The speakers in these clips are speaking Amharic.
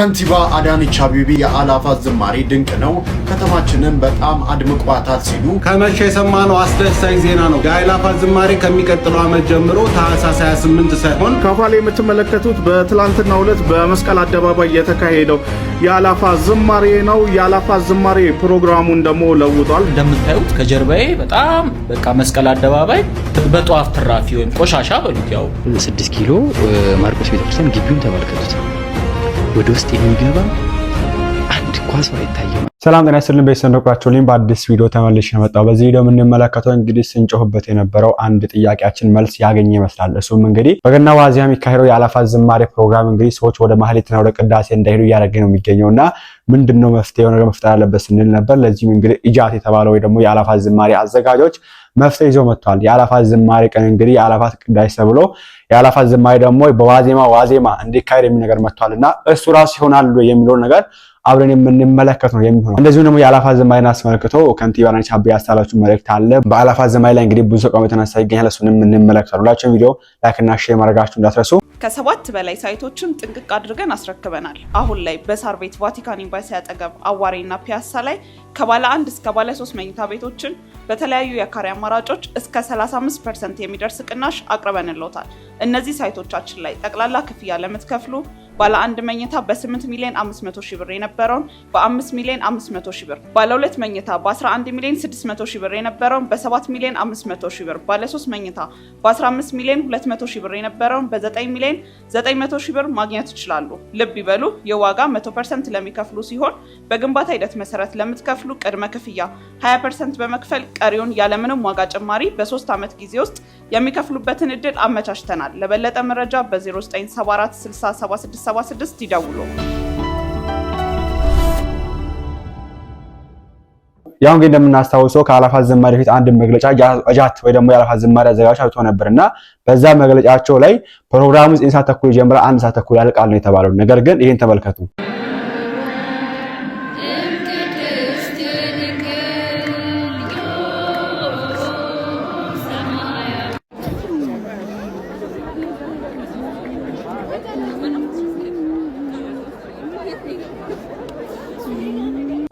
ከንቲባ አዳነች አቤቤ የአላፋት ዝማሬ ድንቅ ነው፣ ከተማችንን በጣም አድምቋታል ሲሉ ከመቼ የሰማነው አስደሳች ዜና ነው። የአላፋት ዝማሬ ከሚቀጥለው ዓመት ጀምሮ ታህሳስ 28 ሳይሆን ከኋላ የምትመለከቱት በትላንትናው ዕለት በመስቀል አደባባይ የተካሄደው የአላፋት ዝማሬ ነው። የአላፋት ዝማሬ ፕሮግራሙን ደግሞ ለውጧል። እንደምታዩት ከጀርባዬ በጣም በቃ መስቀል አደባባይ በጧፍ ትራፊ ወይም ቆሻሻ በሉት ያው 6 ኪሎ ማርቆስ ቤተክርስቲያን ግቢውን ተመልከቱት። ወደ ውስጥ የሚገባ አንድ ኳስ አይታየም። ሰላም ጤና ይስጥልን በሰንደቁራችሁልኝ በአዲስ ቪዲዮ ተመልሼ መጣሁ። በዚህ ቪዲዮ የምንመለከተው እንግዲህ ስንጮህበት የነበረው አንድ ጥያቄያችን መልስ ያገኘ ይመስላል። እሱም እንግዲህ በገና ዋዜማ የሚካሄደው የአላፋት ዝማሬ ፕሮግራም እንግዲህ ሰዎች ወደ ማህሌትና ወደ ቅዳሴ እንዳይሄዱ እያደረገ ነው የሚገኘውና ምንድነው መፍትሄው ነገር መፍጠር አለበት ስንል ነበር። ለዚህም እንግዲህ ኢጃት የተባለው ወይ ደግሞ የአላፋት ዝማሬ አዘጋጆች መፍትሄ ይዘው መጥተዋል። የአላፋት ዝማሬ ቀን እንግዲህ የአላፋት ቅዳሴ ተብሎ የአላፋት ዝማሬ ደግሞ በዋዜማ እንዲካሄድ የሚል ነገር መጥቷልና እሱ ራሱ ይሆናል የሚለው ነገር አብረን የምንመለከት ነው የሚሆነው። እንደዚሁም ደግሞ የአላፋት ዝማሬን አስመልክቶ ከንቲባ አዳነች አቤቤ ያስተላለፉት መልእክት አለ። በአላፋት ዝማሬ ላይ እንግዲህ ብዙ ተቃውሞ የተነሳ ይገኛል። እሱንም እንመለከታለን። ሁላችሁም ቪዲዮ ላይክ እና ሼር ማድረጋችሁ እንዳትረሱ። ከ7 በላይ ሳይቶችን ጥንቅቅ አድርገን አስረክበናል። አሁን ላይ በሳር ቤት ቫቲካን ኤምባሲ አጠገብ አዋሬና ፒያሳ ላይ ከባለ 1 እስከ ባለ 3 መኝታ ቤቶችን በተለያዩ የካሬ አማራጮች እስከ 35% የሚደርስ ቅናሽ አቅርበንልዎታል። እነዚህ ሳይቶቻችን ላይ ጠቅላላ ክፍያ ለምትከፍሉ ባለ 1 መኝታ በ8 ሚሊዮን 500 ሺህ ብር የነበረውን በ5 ሚሊዮን 500 ሺህ ብር፣ ባለ 2 መኝታ በ11 ሚሊዮን 600 ሺህ ብር የነበረውን በ7 ሚሊዮን 500 ሺህ ብር፣ ባለ 3 መኝታ በ15 ሚሊዮን 200 ሺህ ብር የነበረውን በ9 ሚሊዮን 900 ሺህ ብር ማግኘት ይችላሉ። ልብ ይበሉ፣ የዋጋ 100% ለሚከፍሉ ሲሆን በግንባታ ሂደት መሰረት ለምትከፍሉ ቅድመ ክፍያ 20% በመክፈል ቀሪውን ያለምንም ዋጋ ጭማሪ በ3 ዓመት ጊዜ ውስጥ የሚከፍሉበትን እድል አመቻችተናል። ለበለጠ መረጃ በ0974 607676 ይደውሉ። ያው እንግዲህ እንደምናስታውሰው ከአላፋት ዝማሬ ፊት አንድ መግለጫ ኢጃት ወይ ደግሞ የአላፋት ዝማሬ አዘጋጆች አውጥቶ ነበርና በዛ መግለጫቸው ላይ ፕሮግራሙ 9 ሰዓት ተኩል ይጀምራል፣ 1 ሰዓት ተኩል ያልቃል ነው የተባለው። ነገር ግን ይሄን ተመልከቱ።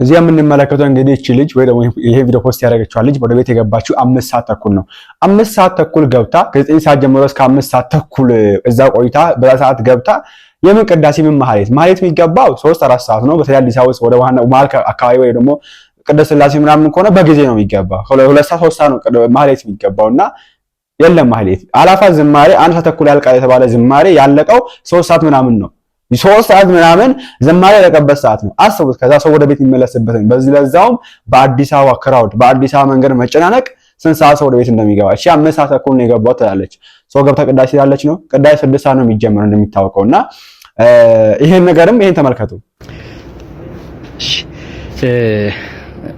እዚህ የምንመለከተው እንግዲህ እቺ ልጅ ወይ ደግሞ ይሄ ቪዲዮ ፖስት ያደረገችው ልጅ ወደ ቤት የገባችው 5 ሰዓት ተኩል ነው። 5 ሰዓት ተኩል ገብታ ከ9 ሰዓት ጀምሮ እስከ 5 ሰዓት ተኩል እዛ ቆይታ በዛ ሰዓት ገብታ የምን ቅዳሴ ምን ማህሌት የሚገባው 3-4 ሰዓት ነው። በተለይ አዲስ አበባ ወደ ዋናው ማልካ አካባቢ ወይ ደግሞ ቅድስት ሥላሴ ምናምን ከሆነ በጊዜ ነው የሚገባው። 2 ሰዓት 3 ሰዓት ነው ማህሌት የሚገባውና የለም ማህሌት። አላፋት ዝማሬ 1 ሰዓት ተኩል ያልቃል የተባለ ዝማሬ ያለቀው 3 ሰዓት ምናምን ነው። 3 ሰዓት ምናምን ዝማሬ ያለቀበት ሰዓት ነው። አስቡት። ከዛ ሰው ወደ ቤት የሚመለስበት በዚህ ለዛውም በአዲስ አበባ ክራውድ በአዲስ አበባ መንገድ መጨናነቅ ስንት ሰዓት ሰው ወደ ቤት እንደሚገባ እሺ 5 ሰዓት ተኩል ነው የገባው ትላለች። ሰው ገብታ ቅዳሴ ያለች ነው። ቅዳሴ 6 ሰዓት ነው የሚጀምረው እንደሚታወቀውና ይሄን ተመልከቱ።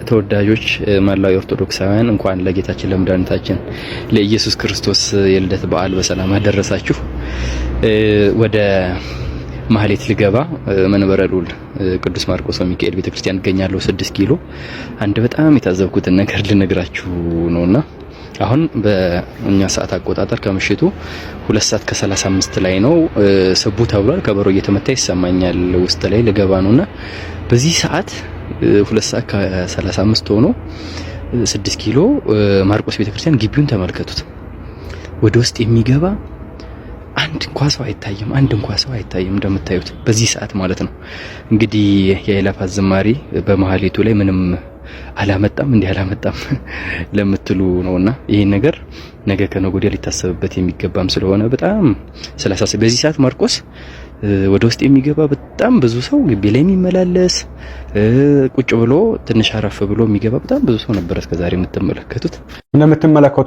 ተወዳጆች መላው ኦርቶዶክሳውያን እንኳን ለጌታችን ለመድኃኒታችን ለኢየሱስ ክርስቶስ የልደት በዓል በሰላም አደረሳችሁ። ወደ ማህሌት ልገባ መንበረ ልዑል ቅዱስ ማርቆስ ሚካኤል ቤተክርስቲያን እገኛለሁ 6 ኪሎ። አንድ በጣም የታዘብኩትን ነገር ልነግራችሁ ነውና አሁን በእኛ ሰዓት አቆጣጠር ከምሽቱ 2 ሰዓት ከ35 ላይ ነው። ስቡ ተብሏል። ከበሮ እየተመታ ይሰማኛል። ውስጥ ላይ ልገባ ነውና በዚህ ሰዓት 2 ሰዓት ከ35 ሆኖ 6 ኪሎ ማርቆስ ቤተክርስቲያን ግቢውን ተመልከቱት። ወደ ውስጥ የሚገባ አንድ እንኳን ሰው አይታየም። እንደምታዩት በዚህ ሰዓት ማለት ነው። እንግዲህ የአላፋት ዝማሬ በመሐሌቱ ላይ ምንም አላመጣም ለምትሉ ነውና ይሄን ነገር ነገ ከነገ ወዲያ ሊታሰብበት የሚገባም ስለሆነ በጣም ስላሳሰበ በዚህ ሰዓት ማርቆስ ወደ ውስጥ የሚገባ በጣም ብዙ ሰው ግቢ ላይ የሚመላለስ ቁጭ ብሎ ትንሽ አረፍ ብሎ የሚገባ በጣም ብዙ ሰው ነበር እስከዛሬ የምትመለከቱት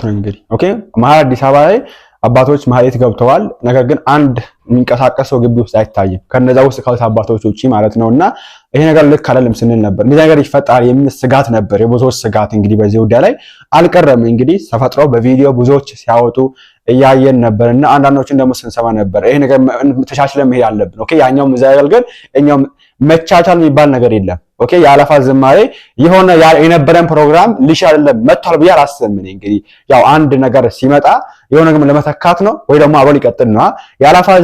ነው እንግዲህ ኦኬ። መሀል አዲስ አበባ ላይ አባቶች ማህሌት ገብተዋል። ነገር ግን አንድ የሚንቀሳቀሰው ግቢ ውስጥ አይታይም ከነዛ ውስጥ ካሉት አባቶች ውጪ ማለት ነውና ይሄ ነገር ልክ አይደለም ስንል ነበር። እንደዚህ ነገር ይፈጠራል የሚል ስጋት ነበር፣ የብዙዎች ስጋት እንግዲህ በዚህ ጉዳይ ላይ አልቀረም። እንግዲህ ተፈጥሮ በቪዲዮ ብዙዎች ሲያወጡ እያየን ነበርና አንዳንዶችን ደግሞ ስንሰማ ነበር። ይሄ ነገር ተቻችለን መሄድ አለብን። ኦኬ ያኛው መዛያል ግን እኛው መቻቻል የሚባል ነገር የለም። ኦኬ የአላፋት ዝማሬ የሆነ የነበረን ፕሮግራም ሊሻለም መጥቷል ብዬ አላስብም። እንግዲህ ያው አንድ ነገር ሲመጣ የሆነ ነገር ለመተካት ነው ወይ ደግሞ አብሮ ሊቀጥል ነው። የአላፋት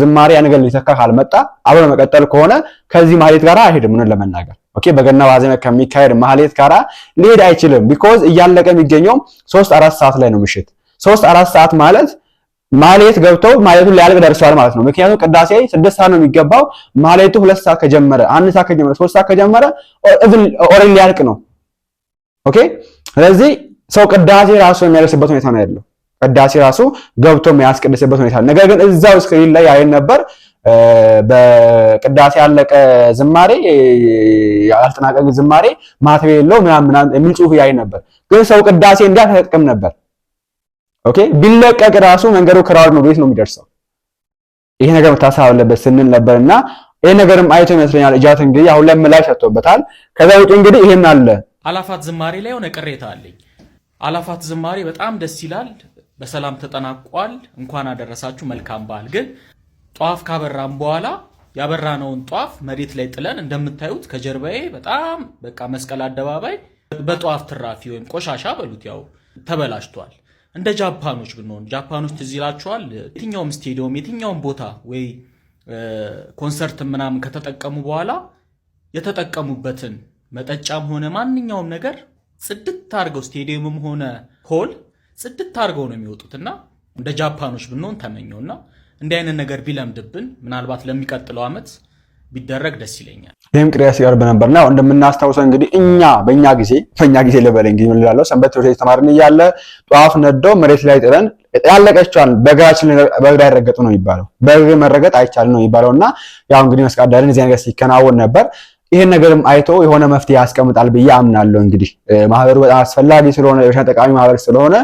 ዝማሬ ያ ነገር ሊተካ ካልመጣ አብሮ መቀጠል ከሆነ ከዚህ ማህሌት ጋር አይሄድም ነው ለመናገር። ኦኬ በገና ዋዜማ ከሚካሄድ ማህሌት ጋር ሊሄድ አይችልም። ቢኮዝ እያለቀ የሚገኘው 3-4 ሰዓት ላይ ነው ምሽት 3-4 ሰዓት ማለት ማህሌት ገብተው ማህሌቱን ሊያልቅ ደርሷል ማለት ነው። ምክንያቱም ቅዳሴ 6 ሰዓት ነው የሚገባው። ማህሌቱ 2 ሰዓት ከጀመረ 1 ሰዓት ከጀመረ 3 ሰዓት ከጀመረ ኦሬዲ ሊያልቅ ነው። ኦኬ ስለዚህ ሰው ቅዳሴ ራሱ የሚያደርስበት ሁኔታ ነው ያለው። ቅዳሴ ራሱ ገብቶ የሚያስቀድስበት ሁኔታ። ነገር ግን እዛው ስክሪን ላይ ያየን ነበር በቅዳሴ ያለቀ ዝማሬ ያልተጠናቀቀ ዝማሬ ማተብ የለው ምናምን የሚል ጽሑፍ ያየን ነበር። ግን ሰው ቅዳሴ እንዲያተጠቅም ነበር። ኦኬ ቢለቀቅ ራሱ መንገዱ ክራውድ ነው ቤት ነው የሚደርሰው። ይሄ ነገር መታሰብ አለበት ስንል ነበርና ይሄ ነገርም አይቶ ይመስለኛል እጃት እንግዲህ አሁን ላይ ምላሽ ሰጥቶበታል። ከዛ ውጪ እንግዲህ ይሄን አለ አላፋት ዝማሬ ላይ ሆነ ቅሬታ አለኝ። አላፋት ዝማሬ በጣም ደስ ይላል። በሰላም ተጠናቋል። እንኳን አደረሳችሁ መልካም በዓል። ግን ጧፍ ካበራን በኋላ ያበራነውን ጧፍ መሬት ላይ ጥለን እንደምታዩት ከጀርባዬ በጣም በቃ መስቀል አደባባይ በጧፍ ትራፊ ወይም ቆሻሻ በሉት ያው ተበላሽቷል። እንደ ጃፓኖች ብንሆን ጃፓኖች ትዝ ይላቸዋል። የትኛውም ስቴዲየም የትኛውም ቦታ ወይ ኮንሰርት ምናምን ከተጠቀሙ በኋላ የተጠቀሙበትን መጠጫም ሆነ ማንኛውም ነገር ጽድት አድርገው ስቴዲየምም ሆነ ሆል ጽድት አድርገው ነው የሚወጡትና እንደ ጃፓኖች ብንሆን ተመኘውና እንዲህ አይነት ነገር ቢለምድብን ምናልባት ለሚቀጥለው ዓመት ቢደረግ ደስ ይለኛል። ይሄም ቅሪያስ ያርብ ነበርና እንደምናስታውሰው እንግዲህ በእኛ ጊዜ ለበለ እንግዲህ ምን ልላለው ሰንበት ትምህርት ቤት ተማርን እያለ ጧፍ ነዶ መሬት ላይ ጥለን ያለቀቻል በእግራችን በእግራ ይረገጡ ነው የሚባለው። በእግር መረገጥ አይቻልም ነው የሚባለውና ያው እንግዲህ መስቀል አዳርን እዚህ ነገር ሲከናወን ነበር። ይሄን ነገርም አይቶ የሆነ መፍትሄ ያስቀምጣል ብዬ አምናለሁ። እንግዲህ ማህበሩ በጣም አስፈላጊ ስለሆነ የበሻ ጠቃሚ ማህበር ስለሆነ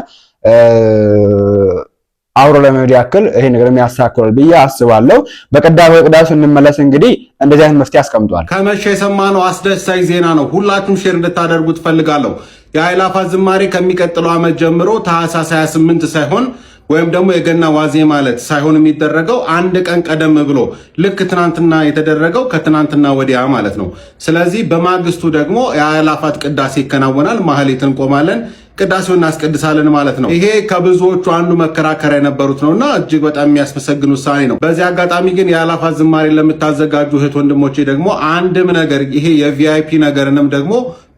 አውሮ ለመሄድ ያክል ይሄ ነገር የሚያስተካክላል ብዬ አስባለሁ። በቅዳሴ እንመለስ። እንግዲህ እንደዚህ አይነት መፍትሄ አስቀምጧል። ከመሸ የሰማነው አስደሳች ዜና ነው። ሁላችሁም ሼር እንድታደርጉት ፈልጋለሁ። የአእላፋት ዝማሬ ከሚቀጥለው ዓመት ጀምሮ ታኅሳስ 28 ሳይሆን ወይም ደግሞ የገና ዋዜማ ማለት ሳይሆን የሚደረገው አንድ ቀን ቀደም ብሎ ልክ ትናንትና የተደረገው ከትናንትና ወዲያ ማለት ነው። ስለዚህ በማግስቱ ደግሞ የአእላፋት ቅዳሴ ይከናወናል። ማህሌት እንቆማለን፣ ቅዳሴውን እናስቀድሳለን ማለት ነው። ይሄ ከብዙዎቹ አንዱ መከራከሪያ የነበሩት ነውና እጅግ በጣም የሚያስመሰግን ውሳኔ ነው። በዚህ አጋጣሚ ግን የአእላፋት ዝማሬ ለምታዘጋጁ እህት ወንድሞቼ ደግሞ አንድም ነገር ይሄ የቪአይፒ ነገርንም ደግሞ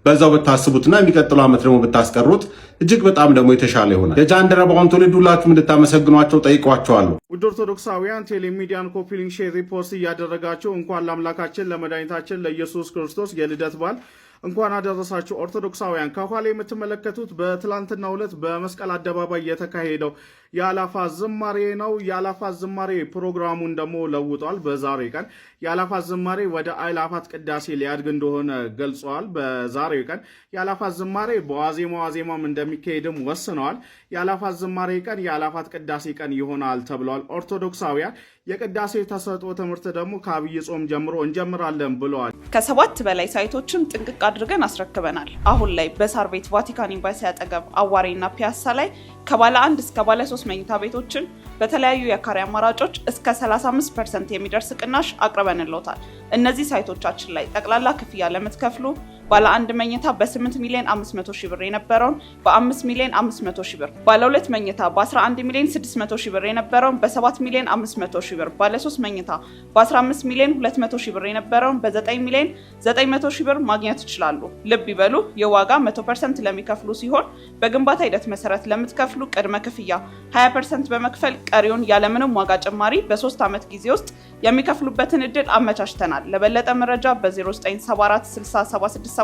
በዛው ብታስቡትና የሚቀጥለው ዓመት ደግሞ ብታስቀሩት እጅግ በጣም ደግሞ የተሻለ ይሆናል። የጃንደረባውን ትውልድ ሁላችሁም እንድታመሰግኗቸው ጠይቋቸዋለሁ። ውድ ኦርቶዶክሳውያን ቴሌሚዲያን ኮፒ ሊንክ፣ ሼር፣ ሪፖስት እያደረጋችሁ እንኳን ለአምላካችን ለመድኃኒታችን ለኢየሱስ ክርስቶስ የልደት በዓል እንኳን አደረሳችሁ። ኦርቶዶክሳውያን ከኋላ የምትመለከቱት በትላንትናው ዕለት በመስቀል አደባባይ የተካሄደው የአእላፋት ዝማሬ ነው። የአእላፋት ዝማሬ ፕሮግራሙን ደግሞ ለውጧል። በዛሬ ቀን የአእላፋት ዝማሬ ወደ አእላፋት ቅዳሴ ሊያድግ እንደሆነ ገልጸዋል። በዛሬው ቀን የአእላፋት ዝማሬ በዋዜማም እንደሚካሄድም ወስነዋል። የአእላፋት ዝማሬ ቀን የአእላፋት ቅዳሴ ቀን ይሆናል ተብለዋል። ኦርቶዶክሳውያን የቅዳሴ ተሰጥኦ ትምህርት ደግሞ ከአብይ ጾም ጀምሮ እንጀምራለን ብለዋል። ከ7 በላይ ሳይቶችን ጥንቅቅ አድርገን አስረክበናል። አሁን ላይ በሳር ቤት ቫቲካን ኤምባሲ አጠገብ አዋሬና ፒያሳ ላይ ከባለ 1 እስከ ባለ 3 መኝታ ቤቶችን በተለያዩ የካሬ አማራጮች እስከ 35% የሚደርስ ቅናሽ አቅርበንልዎታል። እነዚህ ሳይቶቻችን ላይ ጠቅላላ ክፍያ ለምትከፍሉ ባለ 1 መኝታ በ8 ሚሊዮን 500 ሺህ ብር የነበረውን በ5 ሚሊዮን 500 ሺህ ብር፣ ባለ 2 መኝታ በ11 ሚሊዮን 600 ሺህ ብር የነበረውን በ7 ሚሊዮን 500 ሺህ ብር፣ ባለ 3 መኝታ በ15 ሚሊዮን 200 ሺህ ብር የነበረውን በ9 ሚሊዮን 900 ሺህ ብር ማግኘት ይችላሉ። ልብ ይበሉ፣ የዋጋ 100% ለሚከፍሉ ሲሆን በግንባታ ሂደት መሰረት ለምትከፍሉ ቅድመ ክፍያ 20% በመክፈል ቀሪውን ያለምንም ዋጋ ጭማሪ በ3 ዓመት ጊዜ ውስጥ የሚከፍሉበትን እድል አመቻችተናል። ለበለጠ መረጃ በ0974 607676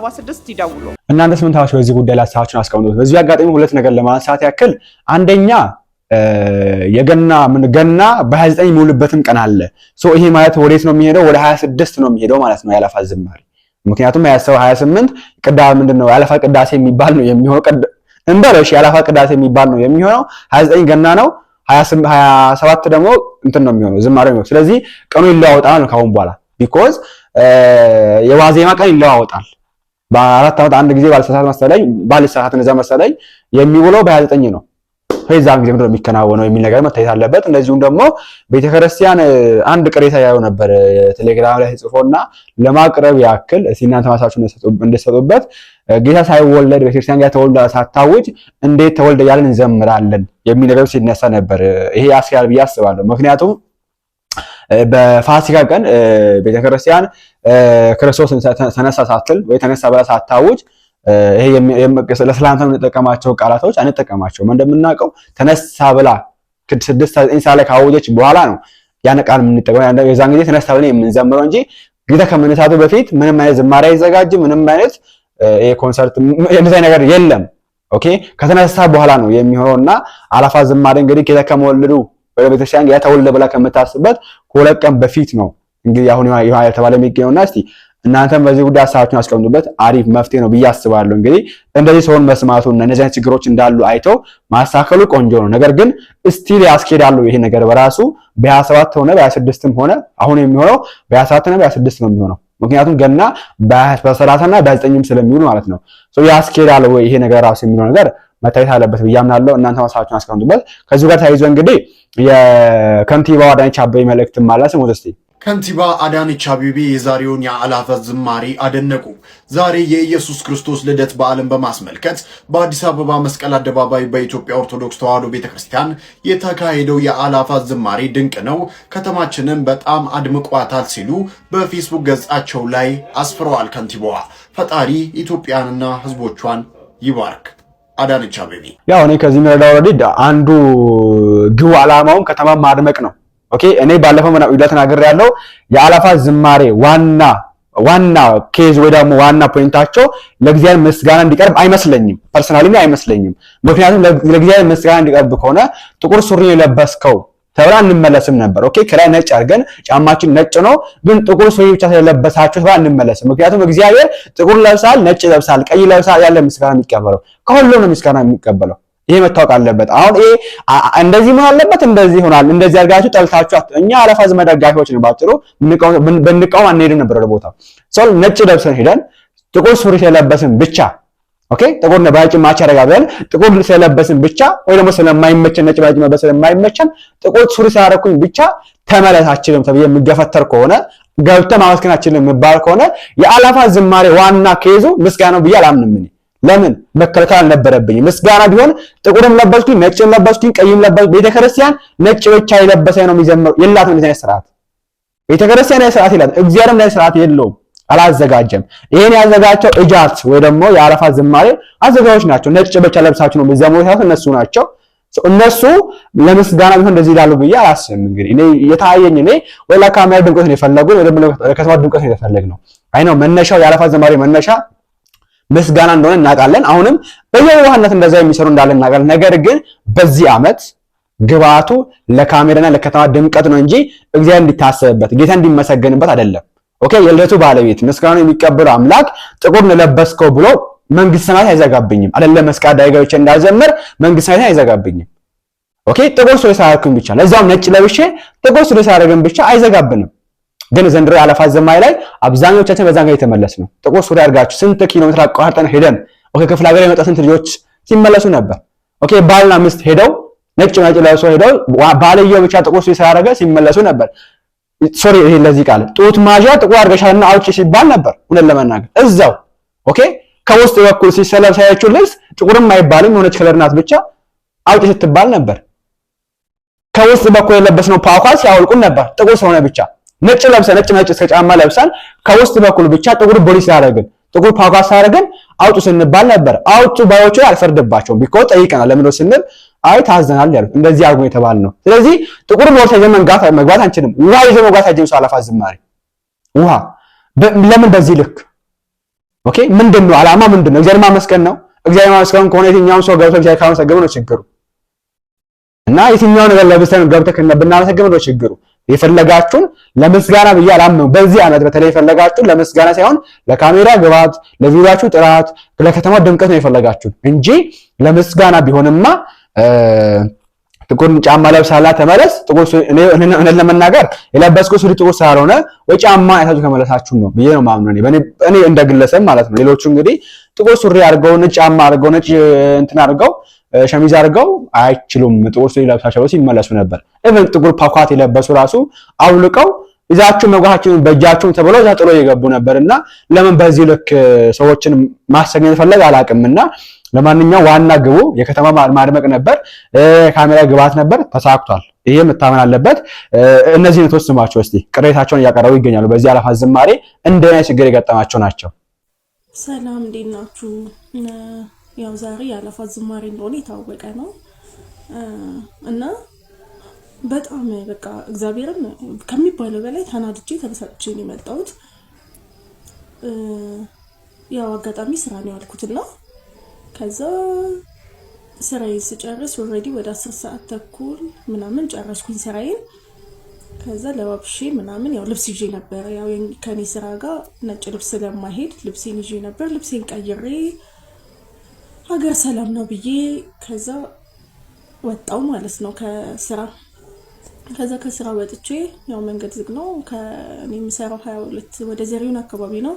ይደውሉ። እናንተስ ምን ታውቃላችሁ? በዚህ ጉዳይ ላይ ሀሳባችሁን አስቀምጡት። በዚህ አጋጣሚ ሁለት ነገር ለማንሳት ያክል፣ አንደኛ ገና በ29 የሚውልበትም ቀን አለ። ይሄ ማለት ወዴት ነው የሚሄደው? ወደ 26 ነው የሚሄደው ማለት ነው የአእላፋት ዝማሬ። ምክንያቱም 28 ምንድነው የአእላፋት ቅዳሴ የሚባል ነው የሚሆነው። እንበለሽ የአእላፋት ቅዳሴ የሚባል ነው የሚሆነው። 29 ገና ነው፣ 27 ደግሞ እንትን ነው የሚሆነው ዝማሬ ነው። ስለዚህ ቀኑ ይለዋወጣል ነው ካሁን በኋላ ቢኮዝ የዋዜማ ቀን ይለዋወጣል። በ4 ዓመት አንድ ጊዜ ባልሳሳት እንደዛ መሰለኝ የሚውለው በ29 ነው። ከዛም ጊዜ ምንድነው የሚከናወነው የሚል ነገር መታየት አለበት። እንደዚሁም ደግሞ ቤተክርስቲያን አንድ ቅሬታ ያየው ነበር ቴሌግራም ላይ ጽፎና ለማቅረብ ያክል እናንተ ማሳችሁ እንደሰጡበት ጌታ ሳይወለድ ቤተክርስቲያን ጋር ተወልደ ሳታውጅ እንዴት ተወልደ ያለን እንዘምራለን የሚል ነገር ሲነሳ ነበር። ይሄ ያስያል ብዬ አስባለሁ። ምክንያቱም በፋሲካ ቀን ቤተክርስቲያን ክርስቶስ ተነሳ ሳትል ወይ ተነሳ ብላ ሳታውጅ ይሄ ለሰላምታ የምንጠቀማቸው ቃላቶች አንጠቀማቸውም። እንደምናውቀው ተነሳ ብላ 6-9 ሰዓት ላይ ካወጀች በኋላ ነው ያን ቃል የምንጠቀመው። የዛን ጊዜ ተነሳ ብለን የምንዘምረው እንጂ ጌታ ከመነሳቱ በፊት ምንም አይነት ዝማሬ አይዘጋጅም። ምንም አይነት ኮንሰርት እንደዚህ ነገር የለም። ኦኬ ከተነሳ በኋላ ነው የሚሆነውና አላፋት ዝማሬ እንግዲህ ጌታ ከመወለዱ ወደ ቤተክርስቲያን ጌታ ተወለደ ብላ ከምታስበት ከሁለት ቀን በፊት ነው እንግዲህ አሁን የተባለ የሚገኘውና እስቲ እናንተም በዚህ ጉዳይ ሀሳባችሁን አስቀምጡበት። አሪፍ መፍትሄ ነው ብዬ አስባለሁ። እንግዲህ እንደዚህ ሰውን መስማቱና እነዚህ አይነት ችግሮች እንዳሉ አይተው ማስተካከሉ ቆንጆ ነው። ነገር ግን ስቲል ያስኬዳሉ ይሄ ነገር በራሱ በ27 ሆነ በ26ም ሆነ አሁን የሚሆነው በ27 እና በ26 ነው የሚሆነው። ምክንያቱም ገና በ30 እና በ9ም ስለሚውል ማለት ነው። ያስኬዳል ወይ ይሄ ነገር ራሱ የሚለው ነገር መታየት አለበት ብዬ አምናለሁ። እናንተ ሀሳባችሁን አስቀምጡበት። ከዚህ ጋር ተያይዞ እንግዲህ የከንቲባው አዳነች አቤቤ መልእክት ማለት ነው። እስቲ ከንቲባ አዳነች አቤቤ የዛሬውን የአእላፋት ዝማሬ አደነቁ። ዛሬ የኢየሱስ ክርስቶስ ልደት በዓልን በማስመልከት በአዲስ አበባ መስቀል አደባባይ በኢትዮጵያ ኦርቶዶክስ ተዋሕዶ ቤተክርስቲያን የተካሄደው የአእላፋት ዝማሬ ድንቅ ነው፣ ከተማችንን በጣም አድምቋታል ሲሉ በፌስቡክ ገጻቸው ላይ አስፍረዋል። ከንቲባዋ ፈጣሪ ኢትዮጵያንና ሕዝቦቿን ይባርክ። አዳነች አቤቤ ያው እኔ ከዚህ መረዳው ወዲህ አንዱ ግቡ ዓላማውን ከተማ ማድመቅ ነው። ኦኬ እኔ ባለፈው ተናግሬ ያለው የአእላፋት ዝማሬ ዋና ኬዝ ወይ ደግሞ ዋና ፖይንታቸው ለእግዚአብሔር ምስጋና እንዲቀርብ አይመስለኝም። ፐርሰናሊ አይመስለኝም። ምክንያቱም ለእግዚአብሔር ምስጋና እንዲቀርብ ከሆነ ጥቁር ሱሪ የለበስከው ተብላ እንመለስም ነበር። ኦኬ ከላይ ነጭ አድርገን ጫማችን ነጭ ነው ግን ጥቁር ሱሪ ብቻ ስለለበሳችሁ ተብላ እንመለስም። ምክንያቱም እግዚአብሔር ጥቁር ለብሳል፣ ነጭ ለብሳል፣ ቀይ ለብሳል ያለ ምስጋና የሚቀበለው ከሁሉም ነው ምስጋና የሚቀበለው። ይሄ መታወቅ አለበት። አሁን ይሄ እንደዚህ ምን አለበት እንደዚህ ይሆናል እንደዚህ አድርጋችሁ ጠልታችሁ እኛ አእላፋት ዝማሬ ደጋፊዎች ነው። ባጭሩ ብንቃወም አንሄድም ነበር ወደ ቦታው። ሰው ነጭ ለብሰን ሄደን ጥቁር ሱሪ ስለለበስን ብቻ ኦኬ ጥቁር ነው ባጭ ማች ያረጋጋል። ጥቁር ስለለበስን ብቻ ወይ ደግሞ ስለማይመቸን ነጭ ባጭ መበስ ስለማይመቸን ጥቁር ሱሪ ስላደረኩኝ ብቻ ተመለሳችንም ተብዬ የምገፈተር ከሆነ ገብተህ ማመስገናችንን የምባል ከሆነ የአእላፋት ዝማሬ ዋና ኬዙ ምስጋናው ብዬ አላምንም። እኔ ለምን መከልከል አልነበረብኝም። ምስጋና ቢሆን ጥቁርም ለበስኩኝ ነጭም ለበስኩኝ ቀይም ለበስኩኝ ቤተክርስቲያን ነጭ ብቻ የለበሰ ነው የሚዘምረው የላትም። እንደዚህ አይነት ስርዓት ቤተክርስቲያን ላይ ስርዓት የላትም። እግዚአብሔርም ላይ ስርዓት የለውም። አላዘጋጀም። ይሄን ያዘጋጀው እጃት ወይ ደግሞ የአእላፋት ዝማሬ አዘጋጆች ናቸው። ነጭ ብቻ ለብሳችሁ ነው የሚዘምሩት እነሱ ናቸው። እነሱ ለምስጋና ቢሆን እንደዚህ ይላሉ ብዬ አላስብም። እንግዲህ እኔ የታየኝ እኔ ወይ ለካሜራ ድምቀት ነው የፈለጉ ወይ ደግሞ ለከተማ ድምቀት ነው የፈለግነው። አይ ነው መነሻው የአእላፋት ዝማሬ መነሻ ምስጋና እንደሆነ እናውቃለን። አሁንም በየዋህነት እንደዛ የሚሰሩ እንዳለ እናውቃለን። ነገር ግን በዚህ ዓመት ግባቱ ለካሜራና ለከተማ ድምቀት ነው እንጂ እግዚአብሔር እንዲታሰብበት ጌታ እንዲመሰገንበት አይደለም። ኦኬ የልደቱ ባለቤት ምስጋናውን የሚቀበለው አምላክ ጥቁር ለበስከው ብሎ መንግስት ሰማያት አይዘጋብኝም። አይደለም መስቀል ዳይጋዎች እንዳዘመር መንግስት ሰማያት አይዘጋብኝም። ኦኬ ጥቁር ሱሪ ሳያደርግም ብቻ ለዛም ነጭ ለብሼ ጥቁር ሱሪ ሳያደርግም ብቻ አይዘጋብንም። ግን ዘንድሮ የአእላፋት ዝማሬ ላይ አብዛኞቻችን በዛ ጋር የተመለስ ነው። ጥቁር ሱሪ አድርጋችሁ ስንት ኪሎ ሜትር አቋርጠን ሄደን ኦኬ ክፍለ ሀገር የመጣ ስንት ልጆች ሲመለሱ ነበር። ኦኬ ባልና ሚስት ሄደው ነጭ ለብሶ ሄደው ባልየው ብቻ ጥቁር ሱሪ ሳያደርግ ሲመለሱ ነበር። ሶሪ ይሄ ለዚህ ቃል ጡት ማዣ ጥቁር አድርገሻልና አውጪ ሲባል ነበር። እውነት ለመናገር እዛው ኦኬ ከውስጥ በኩል ሲሰለብ ሳያችሁ ልብስ ጥቁርም አይባልም የሆነች ከለር ናት ብቻ አውጪ ስትባል ነበር። ከውስጥ በኩል የለበስነው ፓኳስ ያወልቁን ነበር ጥቁር ስለሆነ ብቻ። ነጭ ለብሰን ነጭ እስከ ጫማ ለብሰን ከውስጥ በኩል ብቻ ጥቁር ቦዲ ያደረግን ጥቁር ፓኳስ ያደረግን አውጡ ስንባል ነበር። አውጡ ባዮቹ አልፈርድባቸውም። ቢኮዝ ጠይቀናል ለምን ስንል አይ ታዘናል ያሉት እንደዚህ አርጎ የተባል ነው። ስለዚህ ጥቁር ቦርሳ ይዘን መግባት አንችልም። ውሃ ይዘን መግባት አይችልም። አእላፋት ዝማሬ ውሃ ለምን በዚህ ልክ ኦኬ ምንድነው ዓላማ ምንድነው? እግዚአብሔር ማመስገን ነው። እግዚአብሔር ማመስገን ከሆነ የትኛውም ሰው ገብቶ እግዚአብሔር ካመሰገነ ነው ችግሩ። እና የትኛው ነገር ለብሰን ገብተን ብናመሰግን ነው ችግሩ። የፈለጋችሁን ለምስጋና ብዬ አላምነው። በዚህ ዓመት በተለይ የፈለጋችሁን ለምስጋና ሳይሆን ለካሜራ ግባት፣ ለቪዲዮአችሁ ጥራት፣ ለከተማ ድምቀት ነው የፈለጋችሁን እንጂ ለምስጋና ቢሆንማ ጥቁር ጫማ ለብሳላ ተመለስ። ጥቁር እኔ ለመናገር የለበስኩት ሱሪ ጥቁር ስላልሆነ ወይ ጫማ አይታችሁ ከመለሳችሁ ነው ብዬ ነው ማምነው እኔ እንደ ግለሰብ ማለት ነው። ሌሎቹ እንግዲህ ጥቁር ሱሪ አድርገው ነጭ ጫማ አድርገው ነጭ እንትን አድርገው ሸሚዝ አድርገው አይችሉም። ጥቁር ሱሪ ለብሳቸው ሲመለሱ ነበር። even ጥቁር ፓኳት የለበሱ ራሱ አውልቀው ይዛችሁ መጓሃችሁን በእጃችሁ ተብለው እዛ ጥሎ እየገቡ ነበርና ለምን በዚህ ልክ ሰዎችን ማሰገን ፈለግ አላቅምና ለማንኛውም ዋና ግቡ የከተማ ማድመቅ ነበር፣ ካሜራ ግባት ነበር፣ ተሳክቷል። ይሄ መታመን አለበት። እነዚህ ነቶች ስማቸው እስቲ ቅሬታቸውን እያቀረቡ ይገኛሉ። በዚህ አላፋት ዝማሬ እንደኛ ችግር የገጠማቸው ናቸው። ሰላም እንዴት ናችሁ? ያው ዛሬ የአላፋት ዝማሬ እንደሆነ የታወቀ ነው እና በጣም በቃ እግዚአብሔርን ከሚባለው በላይ ተናድጄ ተበሳጭቼ ነው የመጣሁት። ያው አጋጣሚ ስራ ነው ያልኩትና ከዛ ስራዬን ስጨርስ ኦልሬዲ ወደ 10 ሰዓት ተኩል ምናምን ጨረስኩኝ ስራዬን። ከዛ ለባብሼ ምናምን ያው ልብስ ይዤ ነበር። ያው ከኔ ስራ ጋር ነጭ ልብስ ስለማይሄድ ልብሴን ይዤ ነበር። ልብሴን ቀይሬ ሀገር ሰላም ነው ብዬ ከዛ ወጣው ማለት ነው ከስራ። ከዛ ከስራ ወጥቼ ያው መንገድ ዝግ ነው። ከኔ የምሰራው 22 ወደ ዘሪውን አካባቢ ነው።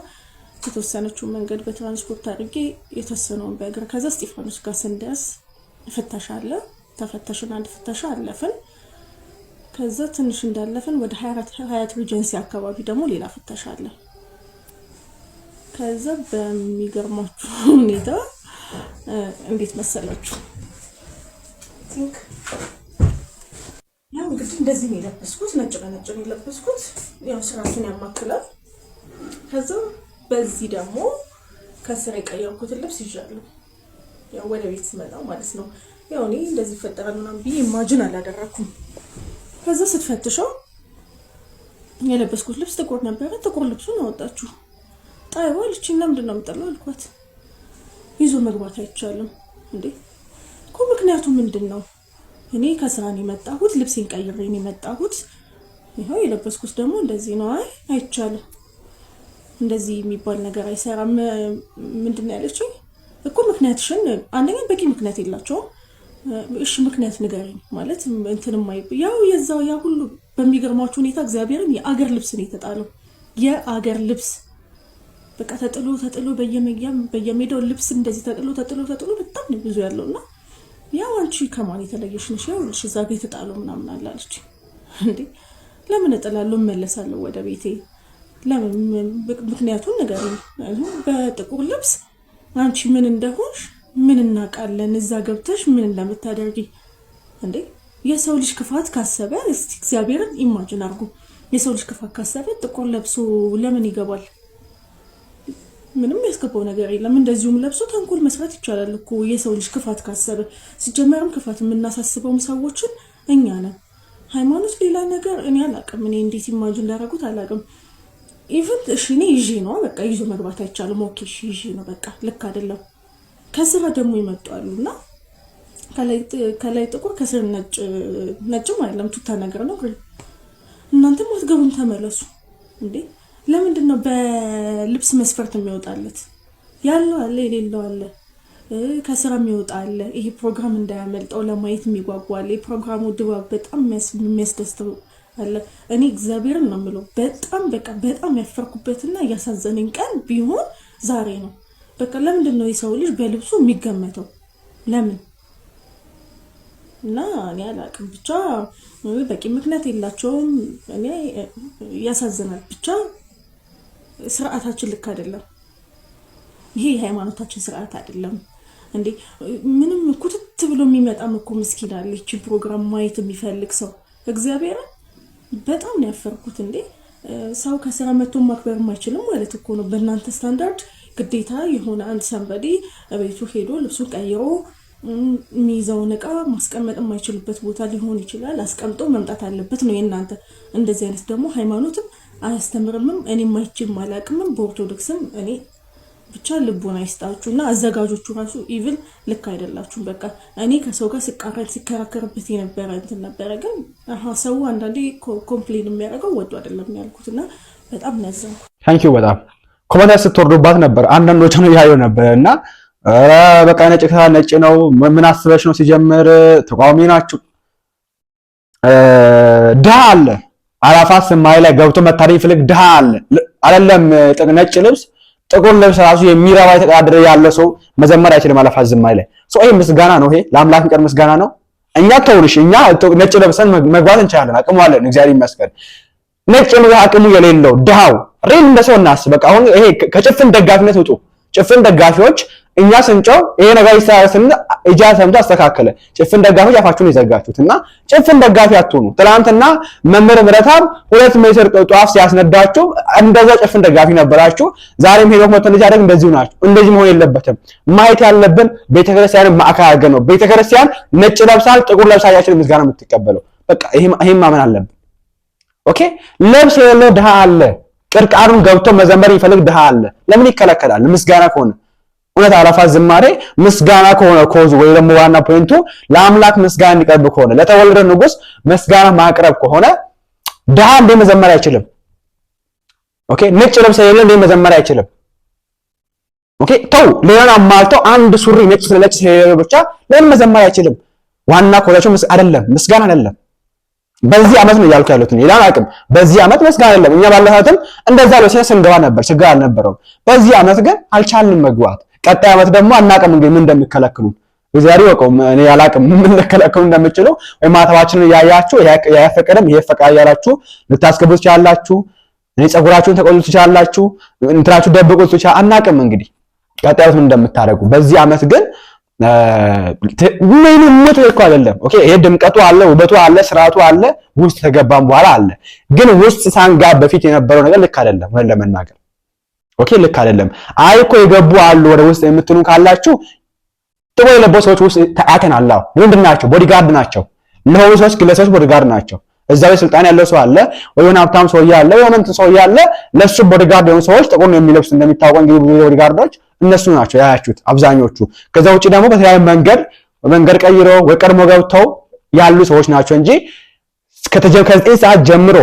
የተወሰነችው መንገድ በትራንስፖርት አድርጌ የተወሰነውን በእግር። ከዛ እስጢፋኖስ ጋር ስንደርስ ፍተሻ አለ። ተፈተሽን፣ አንድ ፍተሻ አለፍን። ከዛ ትንሽ እንዳለፍን ወደ ሀያት ሪጀንሲ አካባቢ ደግሞ ሌላ ፍተሻ አለ። ከዛ በሚገርማችሁ ሁኔታ እንዴት መሰላችሁ? ያው እንግዲህ እንደዚህ ነው የለበስኩት፣ ነጭ በነጭ ነው የለበስኩት። ያው ስራቱን ያማክላል። ከዛ በዚህ ደግሞ ከስራ የቀየርኩት ልብስ ይዣለሁ። ያው ወደ ቤት ስመጣ ማለት ነው። ያው እኔ እንደዚህ ፈጠራል ምናምን ብዬ ኢማጂን አላደረኩም። ከዛ ስትፈትሸው የለበስኩት ልብስ ጥቁር ነበረ። ጥቁር ልብሱን አወጣችሁ። ጣይዋ ልጅ ለምንድን ነው የምጠላው አልኳት። ይዞ መግባት አይቻልም እንዴ እኮ ምክንያቱ ምንድን ነው? እኔ ከስራ ነው የመጣሁት፣ ልብሴን ቀይሬ ነው የመጣሁት። ይሄው የለበስኩት ደግሞ እንደዚህ ነው። አይ አይቻልም፣ እንደዚህ የሚባል ነገር አይሰራም። ምንድነው ያለችኝ እኮ ምክንያትሽን፣ አንደኛ በቂ ምክንያት የላቸውም። እሺ ምክንያት ንገረኝ ማለት እንትንም ያው የዛው ያ ሁሉ በሚገርማችሁ ሁኔታ እግዚአብሔርን የአገር ልብስ ነው የተጣለው። የአገር ልብስ በቃ ተጥሎ በየሜዳው ልብስ እንደዚህ ተጥሎ በጣም ነው ብዙ ያለውና ያው አንቺ ከማን የተለየሽ ነሽ? ያው ልሽ እዛ ጋር የተጣለው ምናምን አላለች እንዴ። ለምን እጥላለሁ? እመለሳለሁ ወደ ቤቴ። ለምን? ምክንያቱም ንገረኝ። በጥቁር ልብስ አንቺ ምን እንደሆንሽ ምን እናውቃለን? እዛ ገብተሽ ምን እንደምታደርጊ እንዴ። የሰው ልጅ ክፋት ካሰበ እስቲ እግዚአብሔርን ኢማጂን አድርጉ። የሰው ልጅ ክፋት ካሰበ ጥቁር ለብሶ ለምን ይገባል? ምንም ያስገባው ነገር የለም። እንደዚሁም ለብሶ ተንኮል መስራት ይቻላል እኮ የሰው ልጅ ክፋት ካሰበ። ሲጀመርም ክፋት የምናሳስበው ሰዎችን እኛ ነን። ሃይማኖት ሌላ ነገር እኔ አላውቅም። እኔ እንዴት ኢማጂን ላደርጉት አላውቅም። ኢቭን እሺ እኔ ይዤ ነው በቃ ይዞ መግባት አይቻልም። ኦኬ እሺ ይዤ ነው በቃ ልክ አይደለም። ከስራ ደግሞ ይመጣሉና ከላይ ጥቁር ከስር ነጭ አይደለም ቱታ ነገር ነው። እናንተም አትገቡም ተመለሱ እንዴ። ለምንድን ነው በልብስ መስፈርት የሚወጣለት? ያለው አለ የሌለው አለ። ከስራ የሚወጣ አለ። ይሄ ፕሮግራም እንዳያመልጠው ለማየት የሚጓጓል። የፕሮግራሙ ድባብ በጣም የሚያስደስተው አለ። እኔ እግዚአብሔርን ነው የምለው በጣም ያፈርኩበትና ያሳዘነኝ ቀን ቢሆን ዛሬ ነው። በቃ ለምንድን ነው የሰው ልጅ በልብሱ የሚገመተው? ለምን? እና እኔ አላውቅም። ብቻ በቂ ምክንያት የላቸውም። እኔ ያሳዝናል። ብቻ ስርዓታችን ልክ አይደለም። ይሄ የሃይማኖታችን ስርዓት አይደለም እንዴ። ምንም ኩትት ብሎ የሚመጣም እኮ ምስኪን አለ። እቺ ፕሮግራም ማየት የሚፈልግ ሰው እግዚአብሔርን በጣም ነው ያፈርኩት እንዴ። ሰው ከስራ መጥቶ ማክበር የማይችልም ማለት እኮ ነው በእናንተ ስታንዳርድ። ግዴታ የሆነ አንድ ሰንበዲ ቤቱ ሄዶ ልብሱን ቀይሮ የሚይዘውን እቃ ማስቀመጥ የማይችልበት ቦታ ሊሆን ይችላል። አስቀምጦ መምጣት አለበት ነው የእናንተ። እንደዚህ አይነት ደግሞ ሃይማኖትም አያስተምርምም። እኔ ማይችም አላቅምም። በኦርቶዶክስም እኔ ብቻ ልቦና ይስጣችሁና አዘጋጆቹ ራሱ ኢቭን ልክ አይደላችሁም። በቃ እኔ ከሰው ጋር ሲከራከርበት የነበረ እንትን ነበረ። ግን ሰው አንዳንዴ ኮምፕሌን የሚያደርገው ወዶ አይደለም ያልኩትና በጣም ነዘንኩ። ታንኪዩ በጣም ኮመንት ስትወርዱባት ነበር። አንዳንዶቹ ነው ያዩ ነበር እና በቃ ነጭ ነው ምን አስበሽ ነው? ሲጀምር ተቃዋሚ ናችሁ። ድሃ አለ አላፋት ዝማሬ ላይ ገብቶ መታደም ይፈልግ ድሃ አለ አይደለም። ነጭ ልብስ ጥቁር ልብስ ራሱ የሚረባ የተቀዳደረ ያለ ሰው መዘመር አይችልም አላፋት ዝማሬ ላይ። ይሄ ምስጋና ነው። ይሄ ለአምላክ ቀር ምስጋና ነው። እኛ ተውልሽ እኛ ነጭ ለብሰን መግባት እንችላለን። አቅሙ አለን እግዚአብሔር ይመስገን። ነጭ ነው አቅሙ የሌለው ድሃው ሬል እንደሰው እናስ በቃ አሁን ይሄ ከጭፍን ደጋፊነት ውጡ። ጭፍን ደጋፊዎች እኛ ስንጨው ይሄ ነገር ይሳሰስን እጃ ሰምቶ አስተካከለ። ጭፍን ደጋፊ አፋችሁን ይዘጋችሁትና ጭፍን ደጋፊ አትሆኑ። ትላንትና መምህር ምረታም 2 ሜትር ጧፍ ሲያስነዳችሁ እንደዛ ጭፍን ደጋፊ ነበራችሁ። ዛሬም ሄኖክ መጥቶ እንደዚህ አደረግ እንደዚሁ ናችሁ። እንደዚህ መሆን የለበትም። ማየት ያለብን ቤተክርስቲያንን ማዕከል አድርገን ነው። ቤተክርስቲያን ነጭ ለብሳል፣ ጥቁር ለብሳያችን ምስጋና የምትቀበለው በቃ ይሄ ማመን አለብን። ኦኬ ልብስ የሌለው ድሃ አለ። ቅርቃሩን ገብቶ መዘመር ይፈልግ ድሃ አለ። ለምን ይከለከላል? ምስጋና ከሆነ እውነት አላፋት ዝማሬ ምስጋና ከሆነ ኮዝ ወይ ደግሞ ዋና ፖይንቱ ለአምላክ ምስጋና እንዲቀርብ ከሆነ ለተወለደ ንጉስ ምስጋና ማቅረብ ከሆነ ድሃ እንደ መዘመር አይችልም። ኦኬ ነጭ ልብስ የሌለው እንደ መዘመር አይችልም። ኦኬ ተው ሌላን አማልተው አንድ ሱሪ ነጭ ስለነጭ ስለሌለው ብቻ ለምን መዘመር አይችልም? ዋና ኮላቸው አይደለም ምስጋና አይደለም። በዚህ አመት ነው ያልኩ ያሉት ሌላ አቅም በዚህ አመት መስጋና አይደለም። እኛ ባለፈትም እንደዛ ነው ስንገባ ነበር ችግር አልነበረው። በዚህ አመት ግን አልቻልንም መግባት። ቀጣይ አመት ደግሞ አናቀም እንግዲህ ምን እንደሚከለክሉ እግዚአብሔር ያውቀው። እኔ ያላቅም ምን እንደከለክሉ እንደምችለው ወይ ማተባችንን ያያችሁ ያፈቀደም ይሄ ፈቃድ ያላችሁ ልታስገቡት ትችላላችሁ። እኔ ጸጉራችሁን ተቆልጡ ትችላላችሁ። እንትራችሁ ደብቁት ትችላላችሁ። አናቀም እንግዲህ ቀጣይ አመት ምን እንደምታደርጉ። በዚህ አመት ግን ምን ሞት እኮ አይደለም። ኦኬ ይሄ ድምቀቱ አለ፣ ውበቱ አለ፣ ስርዓቱ አለ፣ ውስጥ ተገባም በኋላ አለ። ግን ውስጥ ሳንጋ በፊት የነበረው ነገር ልክ አይደለም ወይ ለመናገር ኦኬ ልክ አይደለም። አይ እኮ የገቡ አሉ ወደ ውስጥ የምትኑ ካላችሁ ጥቁር የለበሱ ሰዎች ውስጥ ታአከናል። ምንድን ናቸው? ቦዲጋርድ ናቸው። ለሆኑ ሰዎች ግለሰቦች ቦዲጋርድ ናቸው። እዛው ስልጣን ያለው ሰው አለ ወይ የሆነ ሀብታም ሰው ያለ ወይ የሆነ ሰው ያለ ለሱ ቦዲጋርድ የሆኑ ሰዎች ጥቁር ነው የሚለብሱ። እንደሚታወቀው እንግዲህ ብዙ ቦዲጋርዶች እነሱ ናቸው ያያችሁት አብዛኞቹ። ከዛ ውጪ ደግሞ በተለያየ መንገድ ቀይሮ ወይ ቀድሞ ገብተው ያሉ ሰዎች ናቸው እንጂ ከ9 ሰዓት ጀምሮ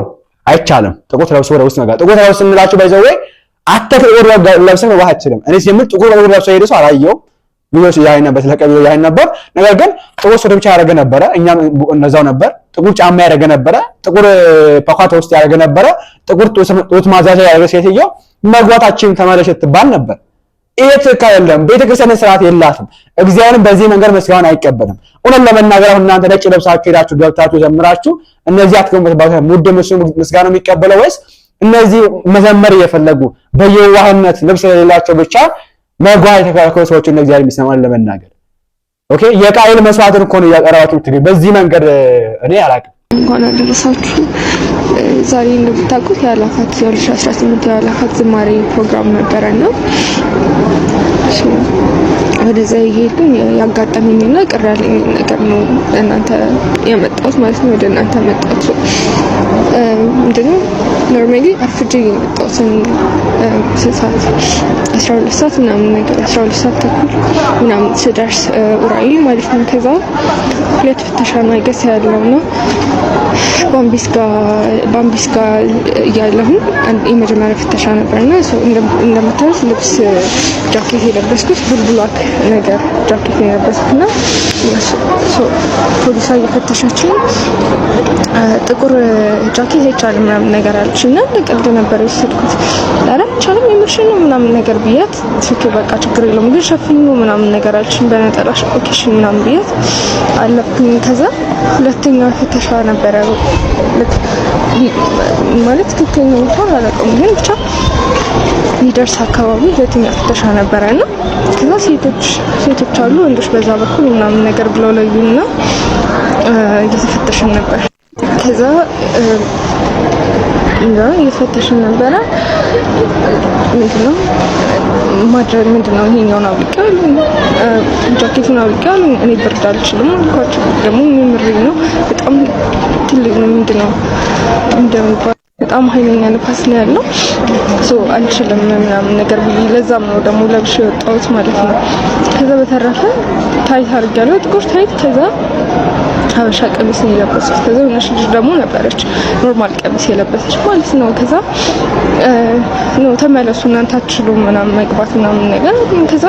አይቻልም ጥቁር ለብሶ ወደ ውስጥ መግባት። ጥቁር ለብሶ እንላችሁ ባይዘው ወይ አተከውር ለብሰን መግባት አይችልም። እኔ ሲምል ጥቁር ለብሶ ሄደ ሰው አላየሁም። ቪዲዮስ ያይ ነበር ስለቀቢው ያይ ነበር። ነገር ግን ጥቁር ሱሪ ብቻ ያደረገ ነበር። እኛም እነዛው ነበር። ጥቁር ጫማ ያደረገ ነበር። ጥቁር ፓካቶ ውስጥ ያደረገ ነበር። ጥቁር ጡት ማዛዣ ያደረገ ሴትዮ መግባታችን ተመለሽ ትባል ነበር። ይሄ ትክክል አይደለም። ቤተክርስቲያን ስርዓት የላትም። እግዚአብሔርን በዚህ መንገድ መስጋና አይቀበልም። እውነት ለመናገር አሁን እናንተ ነጭ ለብሳችሁ ሄዳችሁ ገብታችሁ ዘምራችሁ እነዚህ አትከምበት ሙድ ምስጋና የሚቀበለው ወይስ እነዚህ መዘመር እየፈለጉ በየዋህነት ልብስ የሌላቸው ብቻ መግባት የተከለከሉ ሰዎች እነ እግዚአብሔር የሚሰማን ለመናገር ኦኬ የቃይል መስዋዕትን እኮ ነው ያቀረባችሁ ትግል በዚህ መንገድ እኔ አላውቅም። እንኳን አደረሳችሁ። ዛሬ እንደምታውቁት የአላፋት 2018 የአላፋት ዝማሬ ፕሮግራም ነበረና ወደዛ ይሄድኩኝ ያጋጠመኝና ቅር ያለኝ ነገር ነው እናንተ ያመጣሁት ማለት ነው። ወደ እናንተ መጣሁት ምንድነው ኖርማሊ አርፍጄ የመጣሁት ሰዓት 12 ሰዓት ምናምን ነገር 12 ሰዓት ተኩል ምናምን ስደርስ ኡራኤል ማለት ነው። ከዛ ሁለት ፍተሻ ነው አይገስ ያለው ነው ባምቢስ ጋር ያለው የመጀመሪያ ፍተሻ ነበርና እንደምታዩት ልብስ ጃኬት የለበስኩት ብላክ ነገር ጃኬት የለበስኩትና ፖሊስ እየፈተሸችኝ ጥቁር ጃኬት አይቻልም ምናምን ነገር አለችና ለቀልድ ነበር የወሰድኩት። ኧረ አይቻልም የምርሽን ነው ምናምን ነገር ብያት ስልክ በቃ ችግር የለውም ግን ሸፍኝ ነው ምናምን ነገር አለችኝ። በነጠላሽ ኦኬሽን ምናምን ብያት አለፍኩኝ። ከዛ ሁለተኛው ፍተሻ ነበረ ማለት ትክክለኛው ቦታ አላውቅም ግን ብቻ ይደርስ አካባቢ ሁለተኛ ፍተሻ ነበረና ከዛ ሴቶች አሉ ወንዶች በዛ በኩል ምናምን ነገር ብለው ለዩና እየተፈተሽን ነበር። ከዛ እየተፈተሽን ነበረ። ምንድነው ይሄኛውን አውልቄያለሁ ጃኬቱን አውልቄያለሁ እኔ ብርድ አልችልም አልኳቸው። ደግሞ ምምሪ ነው በጣም ትልቅ ነው ምንድነው እንደምባል በጣም ኃይለኛ ንፋስ ነው ያለው አልችልም ምናምን ነገር ብዬ ለዛም ነው ደግሞ ለብሼ የወጣሁት ማለት ነው። ከዛ በተረፈ ታይት አድርጌያለሁ ጥቁር ታይት። ከዛ ሀበሻ ቀሚስ ነው የለበስኩት። ከዛ የሆነች ልጅ ደግሞ ነበረች ኖርማል ቀሚስ የለበሰች ማለት ነው። ከዛ ነው ተመለሱ እናንተ አትችሉም ምናምን መግባት ምናምን ነገር። ከዛ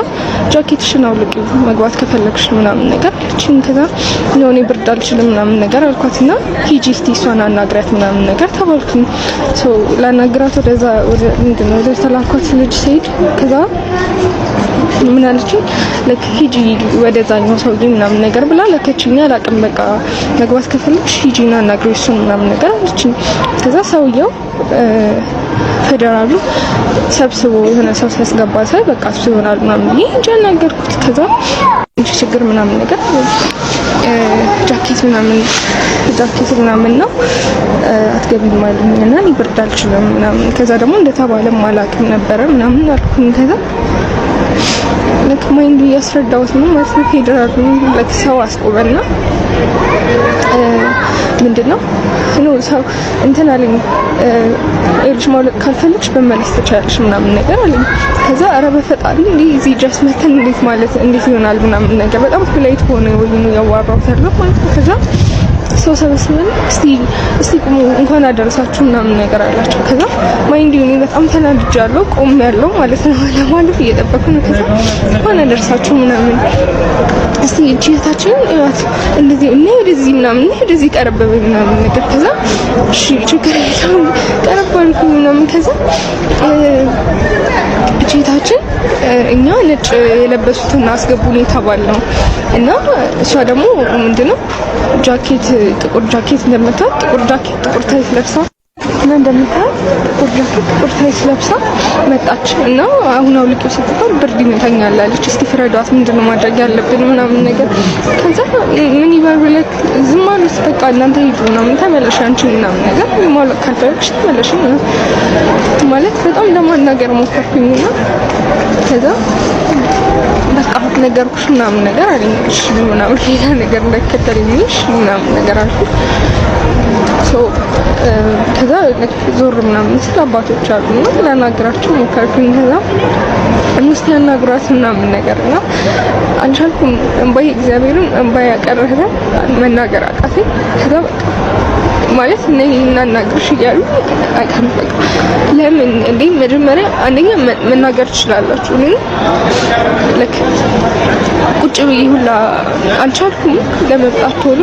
ጃኬትሽን አውልቂ መግባት ከፈለግሽ ምናምን ነገር አለችኝ። ከዛ ነው እኔ ብርድ አልችልም ምናምን ነገር አልኳትና ሂጂ እስቲ እሷን አናግሪያት ምናምን ነገር ተባልኩኝ። ላናግራት ወደዛ ምንድነው ወደ ተላኳት ልጅ ሲሄድ ከዛ ምን አለችኝ ሂጂ ወደዛኛው ሰውዬ ምናምን ነገር ብላ ለከችኝ። አላውቅም በቃ መግባት ከፈለግሽ ሂጂና አናግሪው እሱን ምናምን ነገር አለችኝ። ከዛ ሰውየው ፌደራሉ ሰብስቦ የሆነ ሰው ሲያስገባ ሳይ በቃ እሱ ይሆናል ምናምን ብዬ እንጂ አናገርኩት። ከዛ እንጂ ችግር ምናምን ነገር ጃኬት ምናምን ነው አትገቢም አሉኝና ይብርድ አልችልም ምናምን። ከዛ ደግሞ እንደተባለም አላውቅም ነበረ ምናምን አልኩኝ። ከዛ ለክ ማይንዱ ያስረዳውት ነው ማለት ነው። ፌደራሉ ለክ ሰው አስቆመና ምንድነው ነው ሰው እንትን አለኝ ልጅ ማውለቅ ካልፈለግሽ በመለስ ትችያለሽ ምናምን ነገር አለኝ። ከዛ ኧረ በፈጣሪ እዚህ ድረስ መተን እንዴት ይሆናል ምናምን ነገር በጣም ፖላይት ሆነ ወይ ነው ያዋራው ተርሎ ማለት ነው። ከዛ ሰው ሰበስበን እስቲ ቁሙ እንኳን አደረሳችሁ ምናምን ነገር አላቸው። ከዛ ማይንድ ዩኒ በጣም ተናድጃለሁ ቆሜያለሁ ማለት ነው ለማለት እየጠበኩ ነው። ከዛ እንኳን አደረሳችሁ ምናምን እስቲ እቺታችን እንደዚህ እና ወደዚህ ምናምን ወደዚህ ቀረበበ ምናምን ነገር ከዛ እሺ ችግር የለውም ቀረባልኩ ምናምን ከዛ እቺታችን እኛ ነጭ የለበሱትን አስገቡን የተባልነው እና እሷ ደግሞ ምንድነው ጃኬት ጥቁር ጃኬት እንደምታውቅ ጥቁር ታይት ለብሳ እና እንደምታውቅ ጥቁር ጃኬት ጥቁር ታይት ለብሳ መጣች እና አሁን አውልቂው ስትባል ብርድ ይመታኛል አለች። እስቲ ፍረዷት ምንድነው ማድረግ ያለብን ምናምን ነገር ከዛ ምን ይባልክ ዝም አሉት። በቃ እናንተ ሂዱ ምናምን ተመለሽ አንቺ ምናምን ነገር ማውለቅ ካልፈለግሽ ተመለሽ ማለት በጣም ለማናገር ሞከርኩኝና ከዛ በቃ ነገርኩሽ ምናምን ነገር አለኝ። እሺ ምናምን ሌላ ነገር እንዳይከተልኝሽ ምናምን ነገር አልኩት። ከዛ ዞር ምናምን ስለ አባቶች አሉና ላናግራቸው ሞከርኩኝ። ከዛ እንስቲ ያናግሯት ምናምን ነገርና አልቻልኩም። እንባይ እግዚአብሔርን እንባይ ያቀረበ መናገር አቃተኝ። ከዛ በቃ ማለት ነኝ እናናግርሽ እያሉ አይከም በቃ ለምን እንዴ መጀመሪያ አንደኛ መናገር ትችላላችሁ ግን ለክ ቁጭ ብዬ ሁላ አልቻልኩም ለመምጣት ቶሎ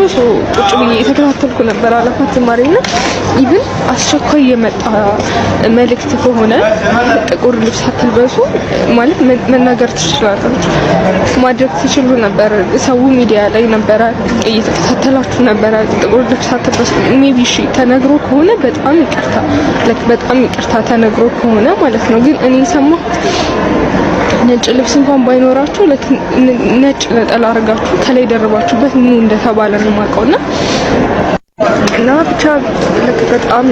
ቁጭ ብዬ የተከታተልኩ ነበር አላፋት ዝማሬና ኢቭን አስቸኳይ የመጣ መልእክት ከሆነ ጥቁር ልብስ አትልበሱ ማለት መናገር ትችላላችሁ ማድረግ ትችሉ ነበር። ሰው ሚዲያ ላይ ነበር እየተከታተላችሁ ነበር። ጥቁር ልብስ አትልበሱ ሜቢ እሺ ተነግሮ ከሆነ በጣም ይቅርታ ተነግሮ ከሆነ ማለት ነው። ግን እኔ ሰማሁት ነጭ ልብስ እንኳን ባይኖራችሁ ነጭ ነጠላ አድርጋችሁ ከላይ ደረባችሁበት ምን እንደተባለ ነው የማውቀውና እና ብቻ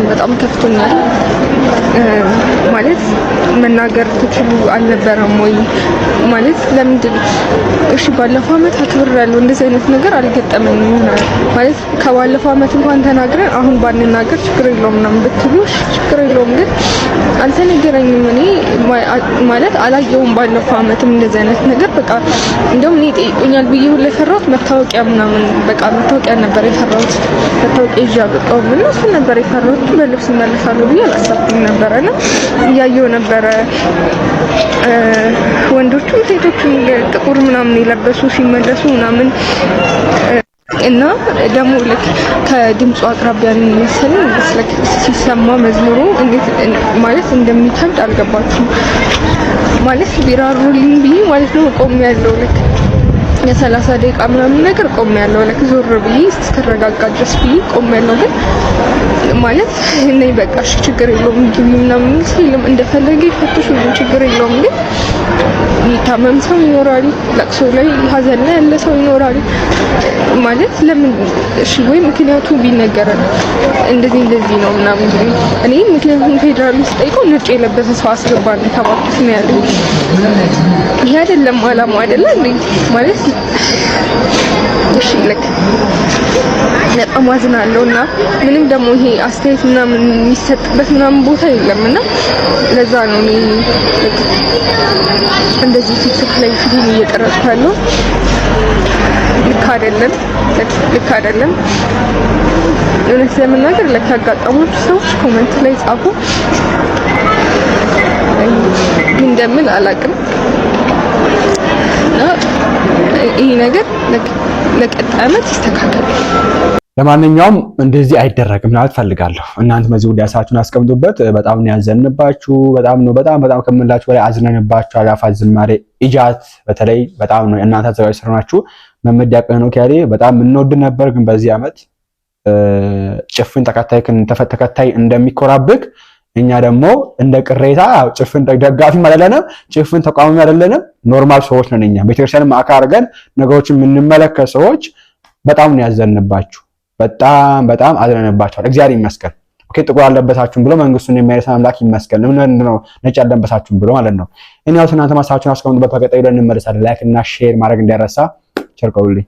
በጣም ከፍቶኛል። ማለት መናገር ትችሉ አልነበረም ወይ ማለት ለምንድን እሺ ባለፈው አመት አክብሬያለሁ እንደዚህ አይነት ነገር አልገጠመኝም ማለት ከባለፈው አመት እንኳን ተናግረን አሁን ባንናገር ችግር የለውም ምናምን ብትሉ ችግር የለውም ግን አልተነገረኝም። እኔ ማለት አላየሁም ባለፈው አመትም እንደዚህ አይነት ነገር በቃ እንደውም እኔ ጠይቆኛል ብዬ ሁሉ የፈራሁት መታወቂያ ምናምን በቃ መታወቂያ ነበር የፈራሁት መታወቂያ ይዤ አበቃው ምን እሱ ነበር የፈራሁት በልብስ መለሳለሁ ብዬ አላሰብኩም ነበርና እያየሁ ነበረ ወንዶቹም ሴቶቹም ጥቁር ምናምን የለበሱ ሲመለሱ ምናምን እና ደግሞ ልክ ከድምፁ አቅራቢያ መሰለኝ ሲሰማ መዝሙሩ እንዴት ማለት እንደሚከብድ አልገባችም ማለት ቢራሩልኝ ብዬ ማለት ነው ቆሜያለሁ ልክ የ30 ደቂቃ ምናምን ነገር ቆሜያለሁ ልክ ዞር ብዬ እስከረጋጋ ድረስ ብዬ ቆሜያለሁ ግን ማለት እኔ በቃ እሺ ችግር የለውም ግቢ ምናምን ሲልም እንደፈለገ ይፈትሹ ችግር የለውም ግን የሚታመም ሰው ይኖራል ለቅሶ ላይ ሀዘን ላይ ያለ ሰው ይኖራል ማለት ለምን እሺ ወይ ምክንያቱ ቢነገረን እንደዚህ ነው ምናምን እኔ ምክንያቱም ፌደራል ውስጥ ጠይቀው ነጭ የለበሰ ሰው አስገባን ተባክስ ነው ያለው ይሄ አይደለም አላማው አይደለ እንዴ ማለት እሺ ለክ በጣም አዝናለሁና ምንም ደግሞ ይሄ አስተያየት ምናምን የሚሰጥበት ምናምን ቦታ የለምና ለዛ ነው እኔ እንደዚህ ቲክቶክ ላይ ፊልም እየቀረጽኩ ያለው ልክ አይደለም እውነት ለመናገር ለካ ያጋጠማችሁ ሰዎች ኮሜንት ላይ ጻፉ እንደምን አላውቅም ይሄ ነገር ለቀጣይ ዓመት ይስተካከል። ለማንኛውም እንደዚህ አይደረግም ማለት ፈልጋለሁ። እናንተ በዚህ ጉዳይ ሀሳባችሁን አስቀምጡበት። በጣም ነው ያዘንባችሁ። በጣም ከምላችሁ በላይ አዝነንባችሁ። አላፋት ዝማሬ ኢጃት በተለይ በጣም ነው እናንተ አዘጋጅ ስለሆናችሁ መምህር ዲያቆን ሄኖክ ያሌ በጣም እንወድ ነበር፣ ግን በዚህ ዓመት ጭፍን ተከታይ እንደሚኮራብክ እኛ ደግሞ እንደ ቅሬታ ጭፍን ደጋፊም አይደለንም፣ ጭፍን ተቃዋሚ አይደለንም። ኖርማል ሰዎች ነን። እኛ ቤተክርስቲያን ማዕከል አድርገን ነገሮችን የምንመለከት ሰዎች በጣም ነው ያዘንባችሁ። በጣም አዝነንባችኋል። እግዚአብሔር ይመስገን። ኦኬ ጥቁር አለበሳችሁም ብሎ መንግስቱን የሚያነሳ አምላክ ይመስገን። ምን ነው ነጭ አለበሳችሁም ብሎ ማለት ነው። እኔ ያው እናንተ ማሳችሁን አስቀምጡበት። በቀጣዩ ላይ እንመለሳለን። ላይክ እና ሼር ማድረግ እንዳይረሳ። ቸር ቆዩልኝ።